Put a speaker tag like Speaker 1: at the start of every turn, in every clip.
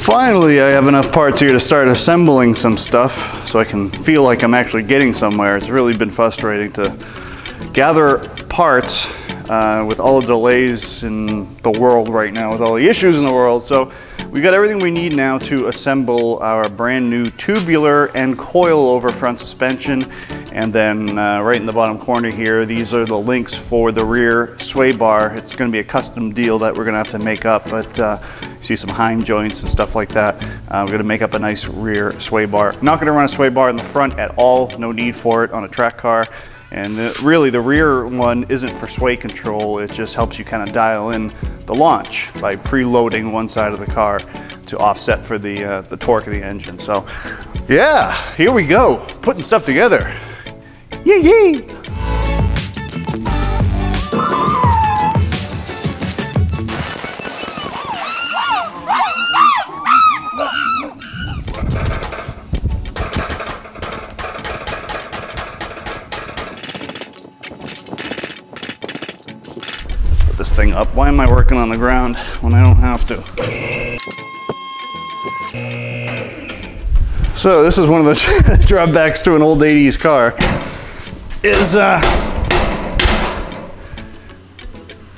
Speaker 1: Finally, I have enough parts here to start assembling some stuff so I can feel like I'm actually getting somewhere. It's really been frustrating to gather parts with all the delays in the world right now, with all the issues in the world. So we got everything we need now to assemble our brand new tubular and coilover front suspension. And then right in the bottom corner here, these are the links for the rear sway bar. It's going to be a custom deal that we're going to have to make up, but you see some Heim joints and stuff like that. We're going to make up a nice rear sway bar. Not going to run a sway bar in the front at all. No need for it on a track car. And really the rear one isn't for sway control. It just helps you kind of dial in the launch by preloading one side of the car to offset for the torque of the engine. So yeah, here we go, putting stuff together. Yee yee! This thing up. Why am I working on the ground when I don't have to? So this is one of the drawbacks to an old 80s car, is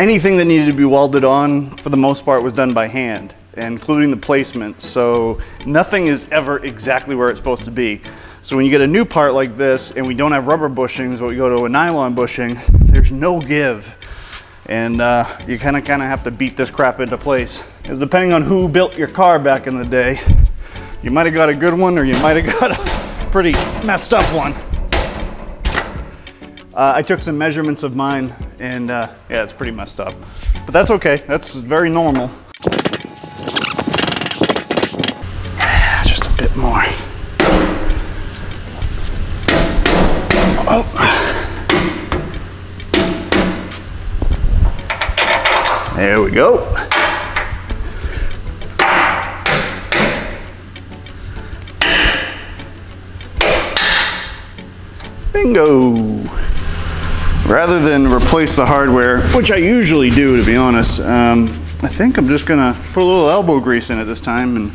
Speaker 1: anything that needed to be welded on, for the most part, was done by hand, including the placement. So nothing is ever exactly where it's supposed to be. So when you get a new part like this and we don't have rubber bushings, but we go to a nylon bushing, there's no give. And you kind of have to beat this crap into place. Because depending on who built your car back in the day, you might have got a good one or you might have got a pretty messed up one. I took some measurements of mine and yeah, it's pretty messed up. But that's okay, that's very normal. Just a bit more. Oh. There we go. Bingo. Rather than replace the hardware, which I usually do, to be honest, I think I'm just gonna put a little elbow grease in it this time and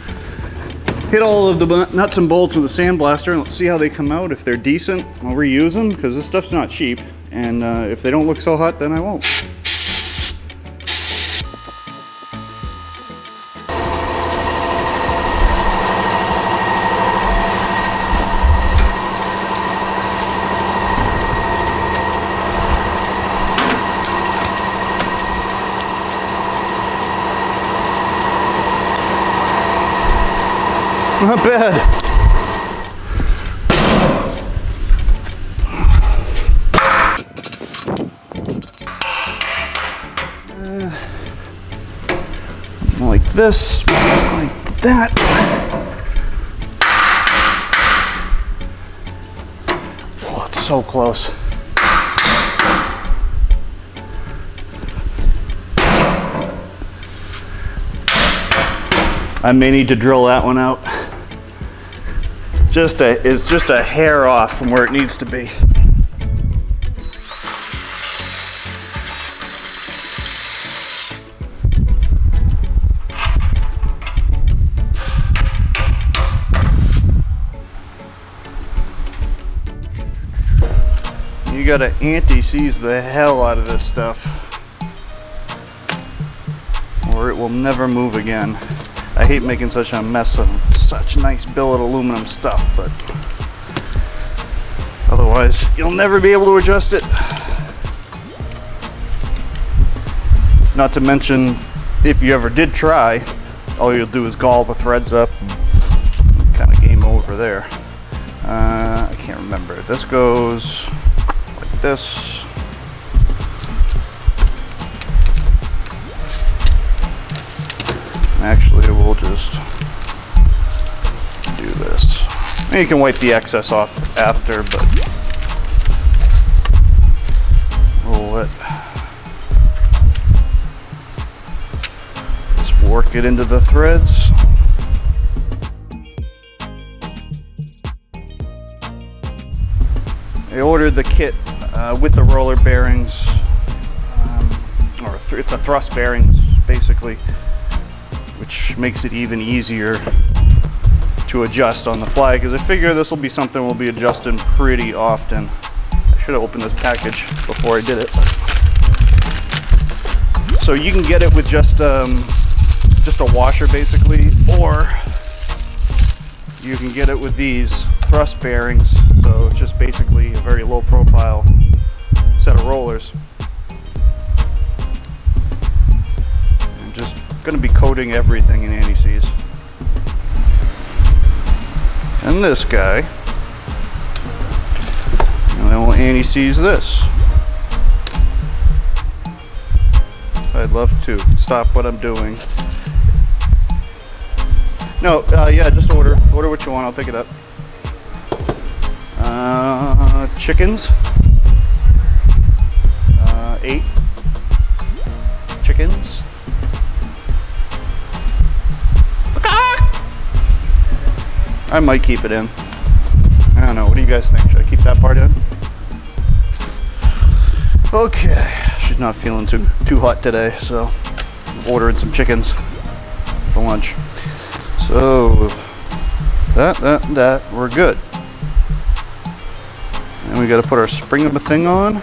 Speaker 1: hit all of the nuts and bolts with a sandblaster and let's see how they come out. If they're decent, I'll reuse them because this stuff's not cheap. And if they don't look so hot, then I won't. Not bad. Like this, like that. Oh, it's so close. I may need to drill that one out. It's just a hair off from where it needs to be. You gotta anti-seize the hell out of this stuff, or it will never move again. I hate making such a mess of such nice billet aluminum stuff, but otherwise you'll never be able to adjust it. Not to mention, if you ever did try, all you'll do is gall the threads up and kind of game over there. I can't remember. This goes like this. Actually, we'll just do this. And you can wipe the excess off after, but we'll just work it into the threads. I ordered the kit with the roller bearings, it's a thrust bearings basically, which makes it even easier to adjust on the fly, because I figure this will be something we'll be adjusting pretty often. I should have opened this package before I did it. So you can get it with just a washer basically, or you can get it with these thrust bearings. So it's just basically a very low profile set of rollers. I'm just going to be coating everything in anti-seize. And this guy, and then we'll anti-seize this. I'd love to stop what I'm doing. No, yeah, just order what you want, I'll pick it up. Chickens. 8 chickens. I might keep it in. I don't know, what do you guys think? Should I keep that part in? Okay, she's not feeling too hot today, so I'm ordering some chickens for lunch. So that we're good. And we got to put our spring of a thing on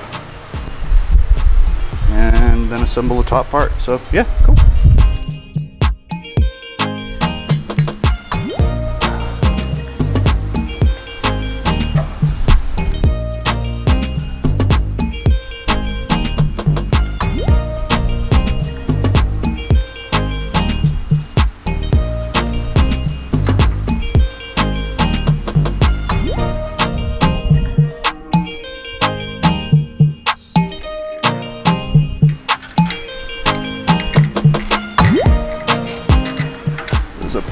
Speaker 1: and then assemble the top part. So yeah, cool.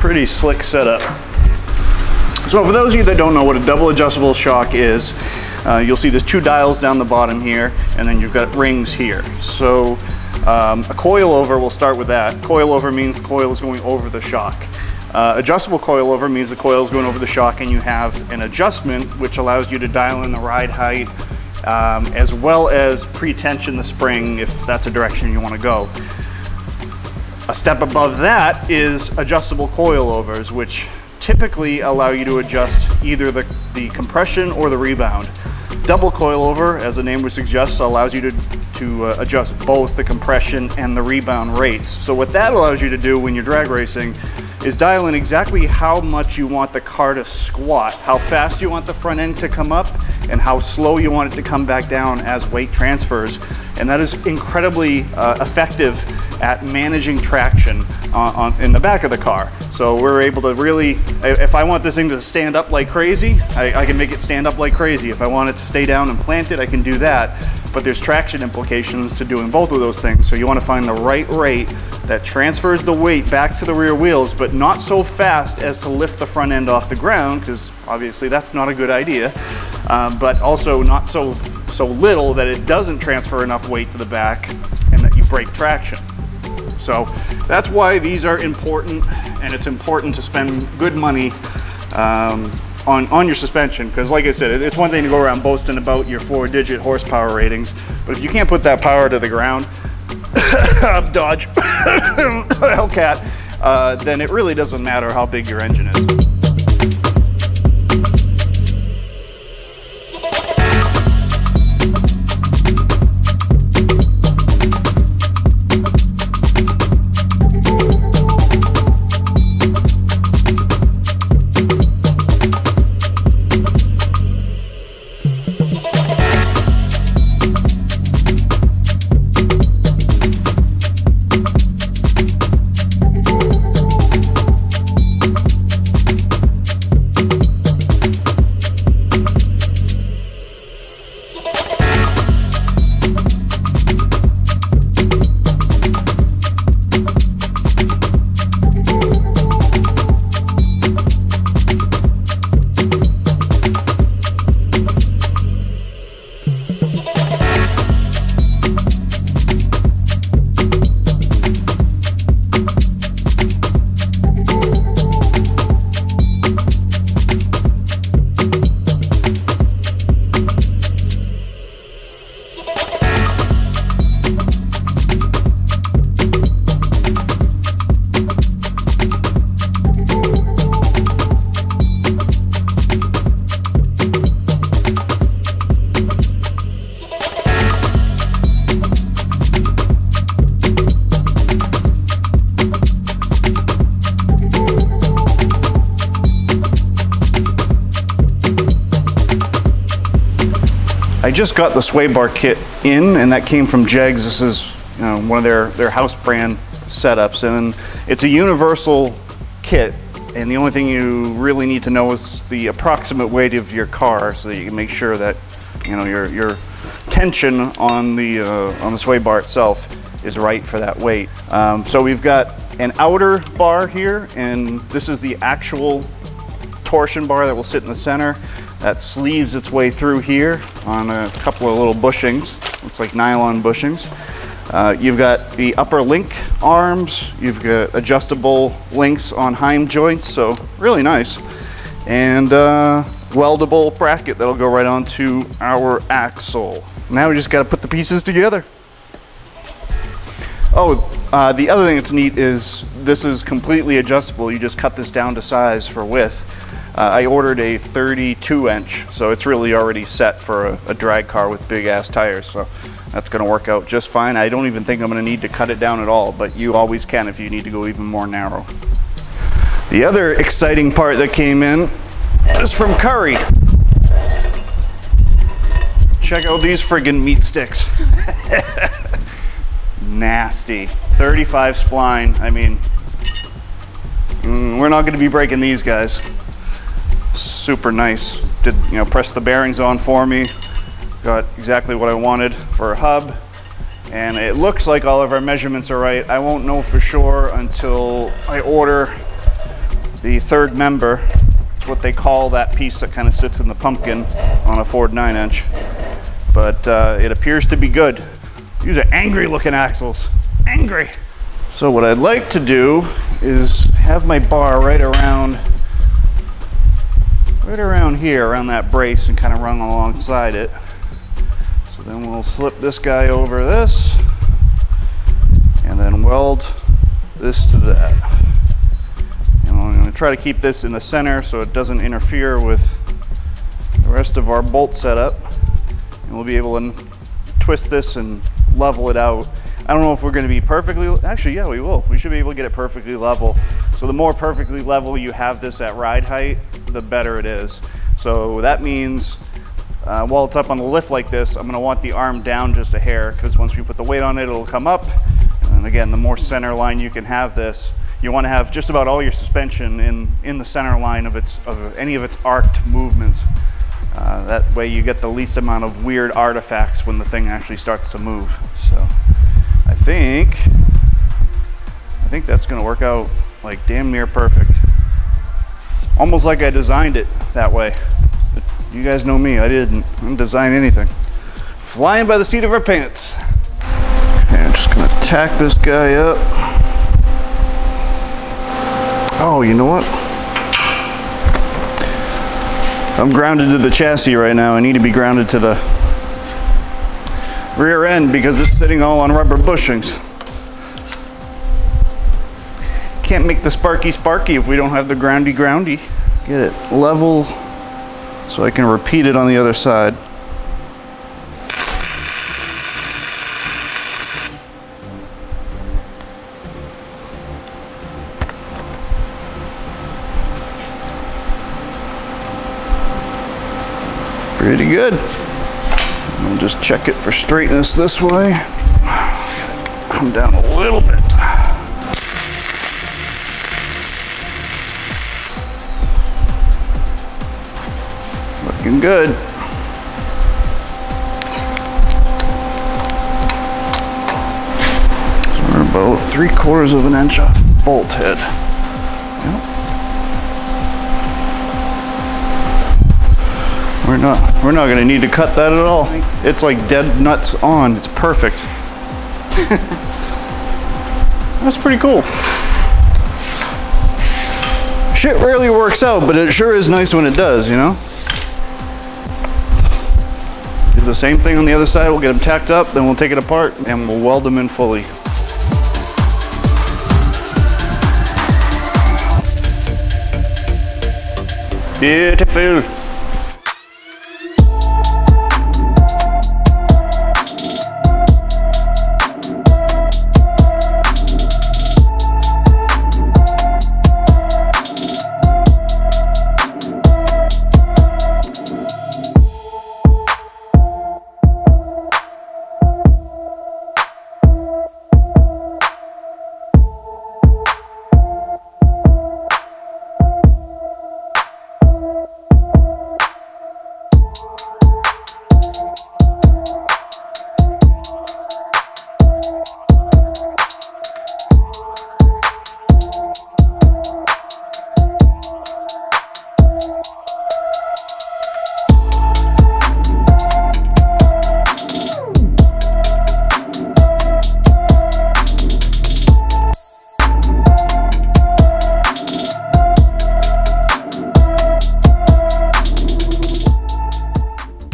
Speaker 1: Pretty slick setup. So for those of you that don't know what a double adjustable shock is, you'll see there's 2 dials down the bottom here, and then you've got rings here. So a coilover, we'll start with that. Coilover means the coil is going over the shock. Adjustable coilover means the coil is going over the shock and you have an adjustment which allows you to dial in the ride height as well as pre-tension the spring if that's a direction you want to go. A step above that is adjustable coilovers, which typically allow you to adjust either the compression or the rebound. Double coilover, as the name would suggest, allows you to adjust both the compression and the rebound rates. So what that allows you to do when you're drag racing is dial in exactly how much you want the car to squat, how fast you want the front end to come up, and how slow you want it to come back down as weight transfers. And that is incredibly effective at managing traction in the back of the car. So we're able to really, if I want this thing to stand up like crazy, I can make it stand up like crazy. If I want it to stay down and plant it, I can do that. But there's traction implications to doing both of those things. So you want to find the right rate that transfers the weight back to the rear wheels, but not so fast as to lift the front end off the ground, because obviously that's not a good idea. But also not so little that it doesn't transfer enough weight to the back and that you break traction. So that's why these are important, and it's important to spend good money on your suspension, because like I said, it's one thing to go around boasting about your 4-digit horsepower ratings, but if you can't put that power to the ground, dodge, Hellcat, then it really doesn't matter how big your engine is. just got the sway bar kit in, and that came from Jegs. This is one of their house brand setups, and it's a universal kit, and the only thing you really need to know is the approximate weight of your car so that you can make sure that your tension on the sway bar itself is right for that weight. So we've got an outer bar here, and this is the actual torsion bar that will sit in the center. That sleeves its way through here on a couple of little bushings. Looks like nylon bushings. You've got the upper link arms. You've got adjustable links on Heim joints, so really nice. And weldable bracket that'll go right onto our axle. Now we just got to put the pieces together. Oh, the other thing that's neat is this is completely adjustable. You just cut this down to size for width. I ordered a 32 inch, so it's really already set for a drag car with big ass tires. So that's gonna work out just fine. I don't even think I'm gonna need to cut it down at all, but you always can if you need to go even more narrow. The other exciting part that came in is from Curry. Check out these friggin' meat sticks. Nasty. 35 spline. I mean, we're not gonna be breaking these guys. Super nice. Did, press the bearings on for me. Got exactly what I wanted for a hub. And it looks like all of our measurements are right. I won't know for sure until I order the third member. It's what they call that piece that kind of sits in the pumpkin on a Ford 9-inch. But it appears to be good. These are angry looking axles. Angry. So what I'd like to do is have my bar right around here, around that brace, and kind of run alongside it. So then we'll slip this guy over this, and then weld this to that. And I'm going to try to keep this in the center so it doesn't interfere with the rest of our bolt setup. And we'll be able to twist this and level it out. I don't know if we're going to be perfectly, actually yeah, we will. We should be able to get it perfectly level. So the more perfectly level you have this at ride height, the better it is. So that means while it's up on the lift like this, I'm going to want the arm down just a hair, because once we put the weight on it, it'll come up. And again, the more center line you can have this, you want to have just about all your suspension in the center line of any of its arced movements. That way you get the least amount of weird artifacts when the thing actually starts to move. So I think that's going to work out like damn near perfect. Almost like I designed it that way. But you guys know me, I didn't design anything. Flying by the seat of our pants. Okay, I'm just going to tack this guy up. Oh, you know what? I'm grounded to the chassis right now. I need to be grounded to the rear end because it's sitting all on rubber bushings. Can't make the sparky if we don't have the groundy. Get it level so I can repeat it on the other side. Pretty good. I'll just check it for straightness this way. Come down a little bit. Looking good. So we're about 3/4 of an inch off bolt head. Yep. We're not going to need to cut that at all. It's like dead nuts on. It's perfect. That's pretty cool. Shit rarely works out, but it sure is nice when it does, you know? Do the same thing on the other side. We'll get them tacked up, then we'll take it apart and we'll weld them in fully. Beautiful.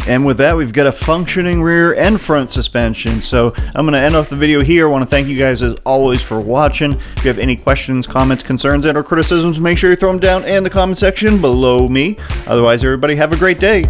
Speaker 2: And with that, we've got a functioning rear and front suspension. So I'm going to end off the video here. I want to thank you guys as always for watching. If you have any questions, comments, concerns, and or criticisms, make sure you throw them down in the comment section below me. Otherwise, everybody have a great day.